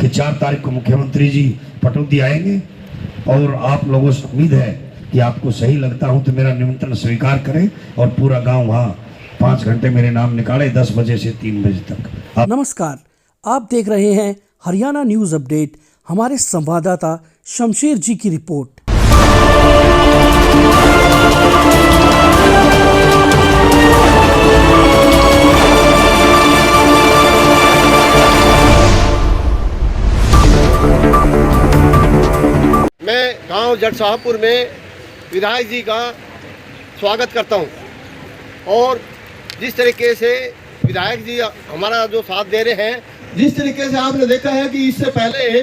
कि 4 तारीख को मुख्यमंत्री जी पटौदी आएंगे और आप लोगों से उम्मीद है कि आपको सही लगता हूं तो मेरा निमंत्रण स्वीकार करें और पूरा गांव वहां 5 घंटे मेरे नाम निकाले 10 बजे से 3 बजे तक। नमस्कार, आप देख रहे हैं हरियाणा न्यूज अपडेट। हमारे संवाददाता शमशेर जी की रिपोर्ट। मैं गांव जटसाहपुर में विधायक जी का स्वागत करता हूं और जिस तरीके से विधायक जी हमारा जो साथ दे रहे हैं, जिस तरीके से आपने देखा है कि इससे पहले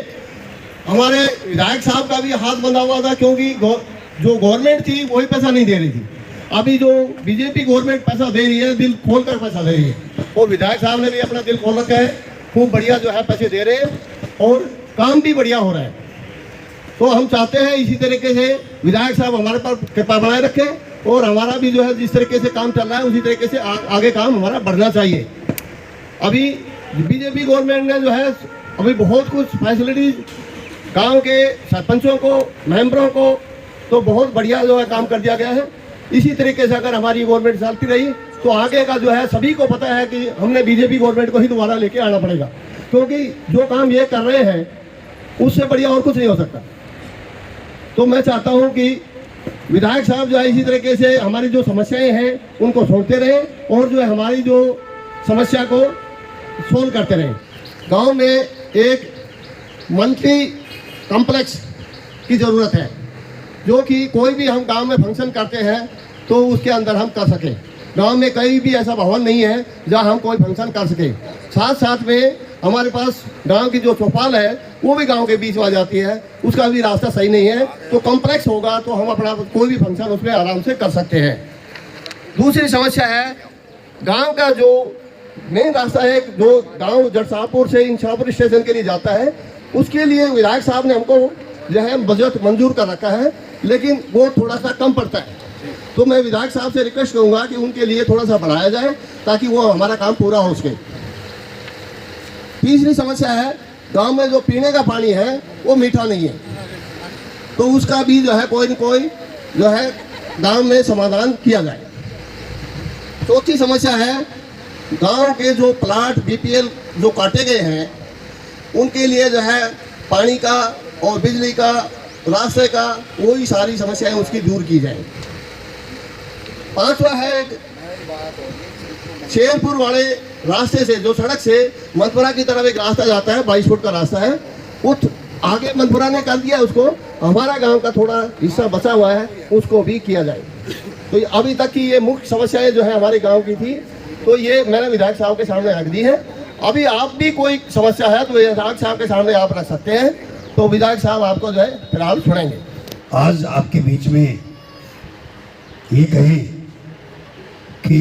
हमारे विधायक साहब का भी हाथ बंधा हुआ था, क्योंकि जो गवर्नमेंट थी वही पैसा नहीं दे रही थी। अभी जो बीजेपी गवर्नमेंट पैसा दे रही है, दिल खोल कर पैसा दे रही है, और विधायक साहब ने भी अपना दिल खोल रखा है, खूब बढ़िया जो है पैसे दे रहे हैं और काम भी बढ़िया हो रहा है। तो हम चाहते हैं इसी तरीके से विधायक साहब हमारे पर कृपा बनाए रखें और हमारा भी जो है जिस तरीके से काम चल रहा है उसी तरीके से आगे काम हमारा बढ़ना चाहिए। अभी बीजेपी गवर्नमेंट ने जो है अभी बहुत कुछ फैसिलिटीज गांव के सरपंचों को, मेंबरों को तो बहुत बढ़िया जो है काम कर दिया गया है। इसी तरीके से अगर हमारी गवर्नमेंट चलती रही तो आगे का जो है सभी को पता है कि हमने बीजेपी गवर्नमेंट को ही दोबारा लेके आना पड़ेगा, क्योंकि जो काम ये कर रहे हैं उससे बढ़िया और कुछ नहीं हो सकता। तो मैं चाहता हूं कि विधायक साहब जो है इसी तरीके से हमारी जो समस्याएं हैं उनको सुनते रहें और जो है हमारी जो समस्या को सोल्व करते रहें। गांव में एक मल्टी कॉम्प्लेक्स की ज़रूरत है, जो कि कोई भी हम गांव में फंक्शन करते हैं तो उसके अंदर हम कर सकें। गांव में कहीं भी ऐसा भवन नहीं है जहां हम कोई फंक्शन कर सकें। साथ साथ में हमारे पास गांव की जो चौपाल है वो भी गांव के बीच में आ जाती है, उसका भी रास्ता सही नहीं है। तो कॉम्प्लेक्स होगा तो हम अपना कोई भी फंक्शन उसमें आराम से कर सकते हैं। दूसरी समस्या है गांव का जो मेन रास्ता है, जो गांव जटसाहपुर से इंशापुर स्टेशन के लिए जाता है, उसके लिए विधायक साहब ने हमको जो है बजट मंजूर कर रखा है, लेकिन वो थोड़ा सा कम पड़ता है। तो मैं विधायक साहब से रिक्वेस्ट करूँगा कि उनके लिए थोड़ा सा बढ़ाया जाए ताकि वो हमारा काम पूरा हो सके। तीसरी समस्या है गांव में जो पीने का पानी है वो मीठा नहीं है, तो उसका भी जो है कोई न कोई जो है गांव में समाधान किया जाए। चौथी समस्या है गांव के जो प्लाट बीपीएल जो काटे गए हैं उनके लिए जो है पानी का और बिजली का, रास्ते का, वही सारी समस्याएं उसकी दूर की जाए। पांचवा है शेरपुर वाले रास्ते से, जो सड़क से मनपुरा की तरफ एक रास्ता जाता है, 22 फुट का रास्ता है, वो आगे मनपुरा ने कर दिया, उसको हमारा गांव का थोड़ा हिस्सा बचा हुआ है उसको भी किया जाए। तो अभी तक की ये मुख्य समस्याएं जो है हमारे गांव की थी, तो ये मैंने विधायक साहब के सामने रख दी है। अभी आप भी कोई समस्या है तो विधायक साहब के सामने आप रख सकते हैं, तो विधायक साहब आपको जो है फिलहाल सुनेंगे। आज आपके बीच में ये कहें कि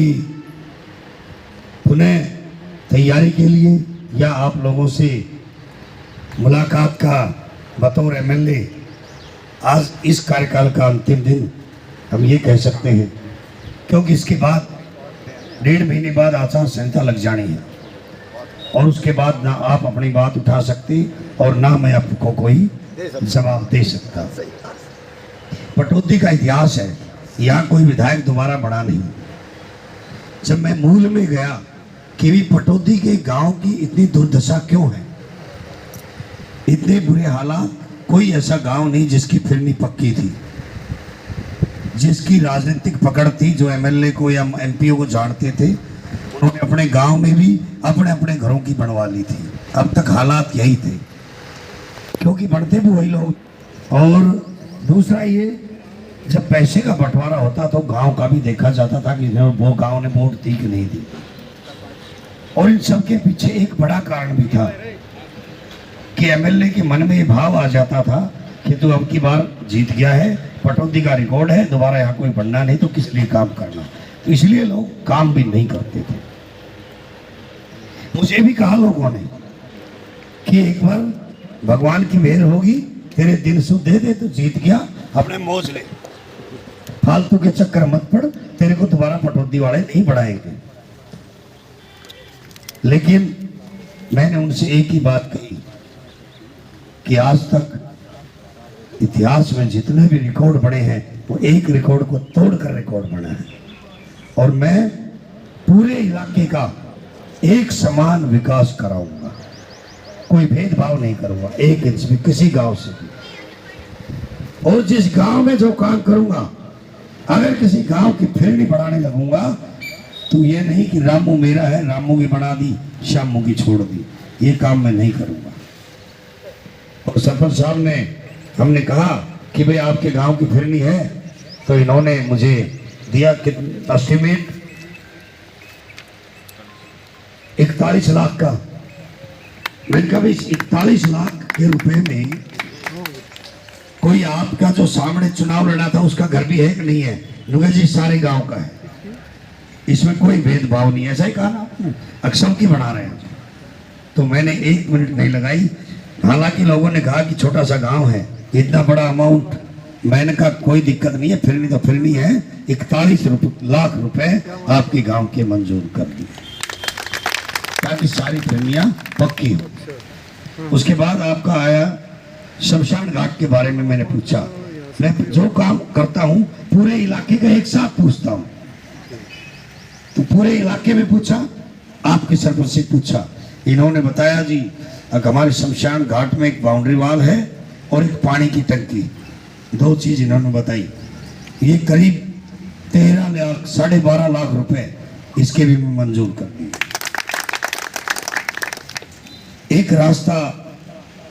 पुनः तैयारी के लिए या आप लोगों से मुलाकात का बतौर एमएलए आज इस कार्यकाल का अंतिम दिन हम ये कह सकते हैं, क्योंकि इसके बाद 1.5 महीने बाद आचार संहिता लग जानी है और उसके बाद ना आप अपनी बात उठा सकते और ना मैं आपको कोई जवाब दे सकता। पटौदी का इतिहास है, यहाँ कोई विधायक दोबारा बड़ा नहीं। जब मैं मूल में गया कि भी पटौदी के गांव की इतनी दुर्दशा क्यों है, इतने बुरे हालात, कोई ऐसा गांव नहीं जिसकी फिरनी पक्की थी, जिसकी राजनीतिक पकड़ थी, जो एमएलए को या एमपीओ को जानते थे, उन्होंने अपने गांव में भी अपने अपने घरों की बनवा ली थी। अब तक हालात यही थे, क्योंकि बढ़ते भी वही लोग। और दूसरा ये, जब पैसे का बंटवारा होता तो गांव का भी देखा जाता था कि वो गांव ने वोट दी कि नहीं दी। और इन सब के पीछे एक बड़ा कारण भी था कि एमएलए के मन में ये भाव आ जाता था कि तू अब की बार जीत गया है, पटौदी का रिकॉर्ड है, दोबारा यहाँ कोई बनना नहीं, तो किस लिए काम करना। तो इसलिए लोग काम भी नहीं करते थे। मुझे भी कहा लोगों ने कि एक बार भगवान की मेहर होगी, तेरे दिन सुध दे दे तो जीत गया, अपने मौज ले, फालतू के चक्कर मत पड़, तेरे को दोबारा पटौदी वाले नहीं बढ़ाएंगे। लेकिन मैंने उनसे एक ही बात कही कि आज तक इतिहास में जितने भी रिकॉर्ड बने हैं वो एक रिकॉर्ड को तोड़कर रिकॉर्ड बना है। और मैं पूरे इलाके का एक समान विकास कराऊंगा, कोई भेदभाव नहीं करूंगा एक इंच भी किसी गांव से भी। और जिस गांव में जो काम करूंगा, अगर किसी गांव की फिरनी बढ़ाने लगूंगा तो ये नहीं कि रामू मेरा है, रामू की बना दी, श्यामू की छोड़ दी, ये काम मैं नहीं करूंगा। और सरपंच साहब ने, हमने कहा कि भाई आपके गांव की फिरनी है, तो इन्होंने मुझे दिया एस्टिमेट 41 लाख का। मैंने कहा भाई 41 लाख के रुपए में कोई आपका जो सामने चुनाव लड़ा था उसका घर भी है कि नहीं है? नुगा जी सारे गांव का है, इसमें कोई भेदभाव नहीं है, ऐसा ही कहा आपने, अक्सर की बना रहे हैं। तो मैंने 1 मिनट नहीं लगाई। हालांकि लोगों ने कहा कि छोटा सा गांव है, इतना बड़ा अमाउंट, मैंने कहा कोई दिक्कत नहीं है, फिरनी तो फिरनी है, 41 लाख रुपए आपके गांव के मंजूर कर दिए ताकि सारी फिरनियां पक्की हो। उसके बाद आपका आया शमशान घाट के बारे में, मैंने पूछा। मैं जो काम करता हूं पूरे इलाके का एक साथ पूछता हूं, तो पूरे इलाके में पूछा, आपके सरपंच से पूछा, इन्होंने बताया जी हमारे शमशान घाट में एक बाउंड्री वाल है और एक पानी की टंकी, 2 चीज इन्होंने बताई। ये करीब 13 लाख 12.5 लाख रुपए इसके भी मंजूर कर दिए। एक रास्ता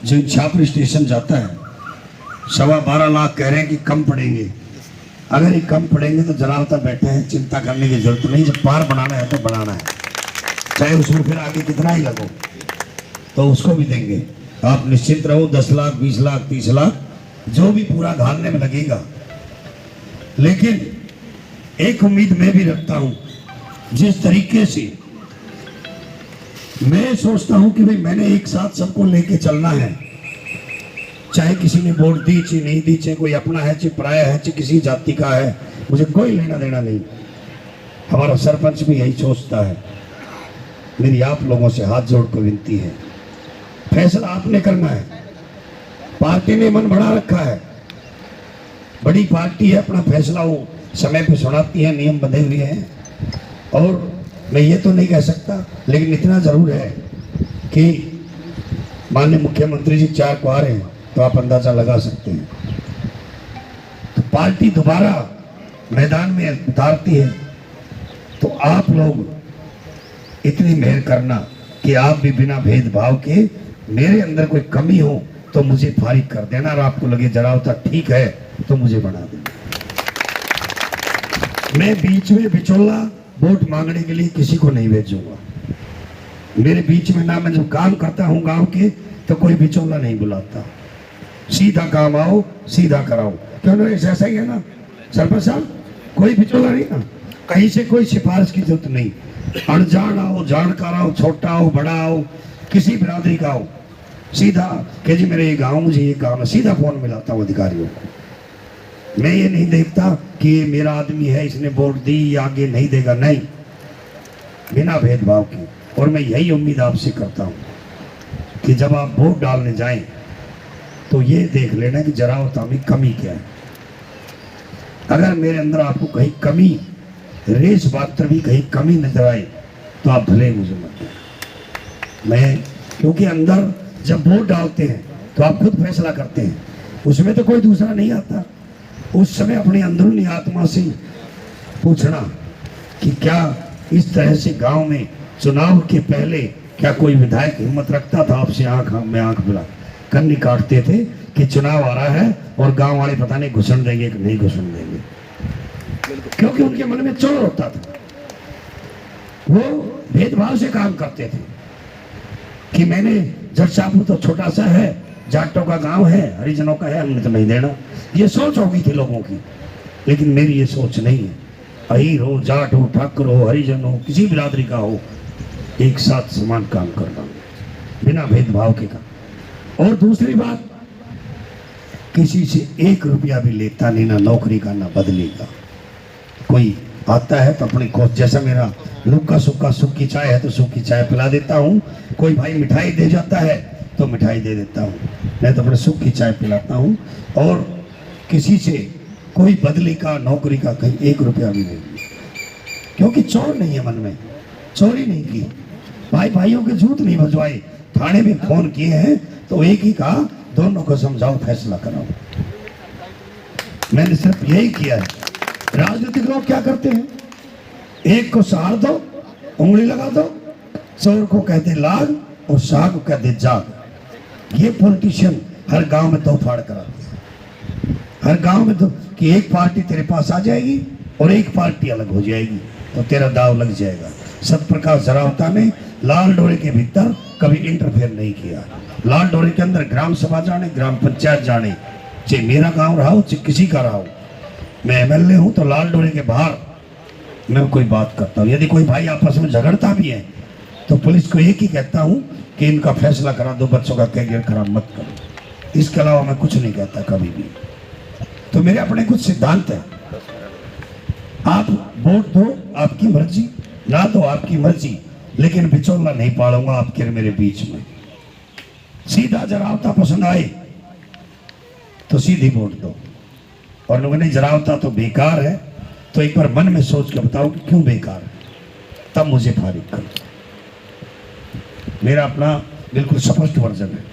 जो छापरी स्टेशन जाता है 12.25 लाख कह रहे हैं कि कम पड़ेंगे। अगर ये कम पड़ेंगे तो जनावता बैठे हैं, चिंता करने की जरूरत नहीं, जब पार बनाना है तो बनाना है, चाहे उसमें फिर आगे कितना ही लगो तो उसको भी देंगे। आप निश्चिंत रहो, 10 लाख 20 लाख 30 लाख जो भी पूरा घालने में लगेगा। लेकिन एक उम्मीद मैं भी रखता हूं, जिस तरीके से मैं सोचता हूं कि भाई मैंने एक साथ सबको लेके चलना है, चाहे किसी ने वोट दी चाहे नहीं दी, चाहे कोई अपना है चाहे पराया है, चाहे किसी जाति का है, मुझे कोई लेना देना नहीं। हमारा सरपंच भी यही सोचता है। मेरी आप लोगों से हाथ जोड़कर विनती है, फैसला आपने करना है। पार्टी ने मन बढ़ा रखा है, बड़ी पार्टी है, अपना फैसला वो समय पे सुनाती है, नियम बंधे हुए हैं। और मैं ये तो नहीं कह सकता, लेकिन इतना जरूर है कि माननीय मुख्यमंत्री जी 4 को आ रहे हैं, तो आप अंदाजा लगा सकते हैं। तो पार्टी दोबारा मैदान में उतारती है, तो आप लोग इतनी मेहर करना कि आप भी बिना भेदभाव के, मेरे अंदर कोई कमी हो तो मुझे फारिग कर देना, और आपको लगे जरावता ठीक है तो मुझे बना देना। मैं बीच में बिचौला वोट मांगने के लिए किसी को नहीं भेजूंगा। मेरे बीच में ना, मैं जो काम करता हूं गांव के, तो कोई बिचौला नहीं बुलाता, सीधा काम आओ सीधा कराओ। क्यों ना, ऐसा ही है ना सरपंच साहब, कोई बिचौला नहीं ना, कहीं से कोई सिफारिश की जरूरत नहीं। अनजान आओ, जानकार आओ, छोटा आओ बड़ा आओ, किसी बिरादरी का आओ, सीधा कि जी मेरे ये गाँव, मुझे ये काम है, सीधा फोन मिलाता हूँ अधिकारियों को। मैं ये नहीं देखता कि ये मेरा आदमी है, इसने वोट दी या आगे नहीं देगा, नहीं, बिना भेदभाव के। और मैं यही उम्मीद आपसे करता हूँ कि जब आप वोट डालने जाएं तो ये देख लेना कि जरावता में कमी क्या है। अगर मेरे अंदर आपको कहीं कमी, रेस मात्र भी कहीं कमी नजर आए तो आप भले मुझे मत दें। मैं, क्योंकि अंदर जब वोट डालते हैं तो आप खुद फैसला करते हैं, उसमें तो कोई दूसरा नहीं आता। उस समय अपनी अंदरूनी आत्मा से पूछना कि क्या इस तरह से गांव में चुनाव के पहले क्या कोई विधायक हिम्मत रखता था आपसे आंख में आंख मिला कन्नी काटते थे कि चुनाव आ रहा है और गांव वाले पता नहीं घुसन देंगे कि नहीं घुसन देंगे, क्योंकि उनके मन में चोर होता था। वो भेदभाव से काम करते थे कि मैंने जटशाहपुर तो छोटा सा है, जाटों का गांव है, हरिजनों का है, हमने तो नहीं देना। ये सोच होगी थी लोगों की, लेकिन मेरी ये सोच नहीं है। अहीर हो, जाट हो, ठाकुर हो, हरिजन हो, किसी बिरादरी का हो, एक साथ समान काम करना बिना भेदभाव के काम। और दूसरी बात, किसी से 1 रुपया भी लेता नहीं, ना नौकरी का ना बदली का। कोई आता है तो अपनी कोस, जैसा मेरा लुक्का सुक्का सूखी चाय है तो सूखी चाय पिला देता हूँ, कोई भाई मिठाई दे जाता है तो मिठाई दे देता हूँ, नहीं तो बड़े सुख की चाय पिलाता हूँ। और किसी से कोई बदली का, नौकरी का कहीं 1 रुपया भी नहीं दिया, क्योंकि चोर नहीं है मन में, चोरी नहीं की, भाई भाइयों के झूठ नहीं भजवाए। थाने में फोन किए हैं तो एक ही कहा, दोनों को समझाओ, फैसला कराओ। मैंने सिर्फ यही किया है। राजनीतिक लोग क्या करते हैं, एक को सहार दो, उंगली लगा दो, चोर को कहते लाग और शाह को कहते जाग। ये पॉलिटिशियन हर गांव में दो फाड़ कराते हैं, हर गांव में दो, कि एक पार्टी तेरे पास आ जाएगी और एक पार्टी अलग हो जाएगी तो तेरा दाव लग जाएगा। सतप्रकाश जरावता ने लाल डोरे के भीतर कभी इंटरफेयर नहीं किया। लाल डोरे के अंदर ग्राम सभा जाने, ग्राम पंचायत जाने, चाहे मेरा गांव रहा हो चाहे किसी का रहा हो, मैं एमएलए हूं तो लाल डोरे के बाहर मैं कोई बात करता हूं। यदि कोई भाई आपस में झगड़ता भी है तो पुलिस को एक ही कहता हूं कि इनका फैसला करा दो, बच्चों का कैरियर खराब मत करो। इसके अलावा मैं कुछ नहीं कहता कभी भी। तो मेरे अपने कुछ सिद्धांत हैं। आप वोट दो, आपकी मर्जी, ना दो, आपकी मर्जी, लेकिन बिचौला नहीं पालूंगा आपके और मेरे बीच में। सीधा जरावता पसंद आए तो सीधी वोट दो, और लोगों ने जरावता तो बेकार है तो एक बार मन में सोच के बताओ कि क्यों बेकार है, तब मुझे फारिग करो। मेरा अपना बिल्कुल स्पष्ट वर्जन है।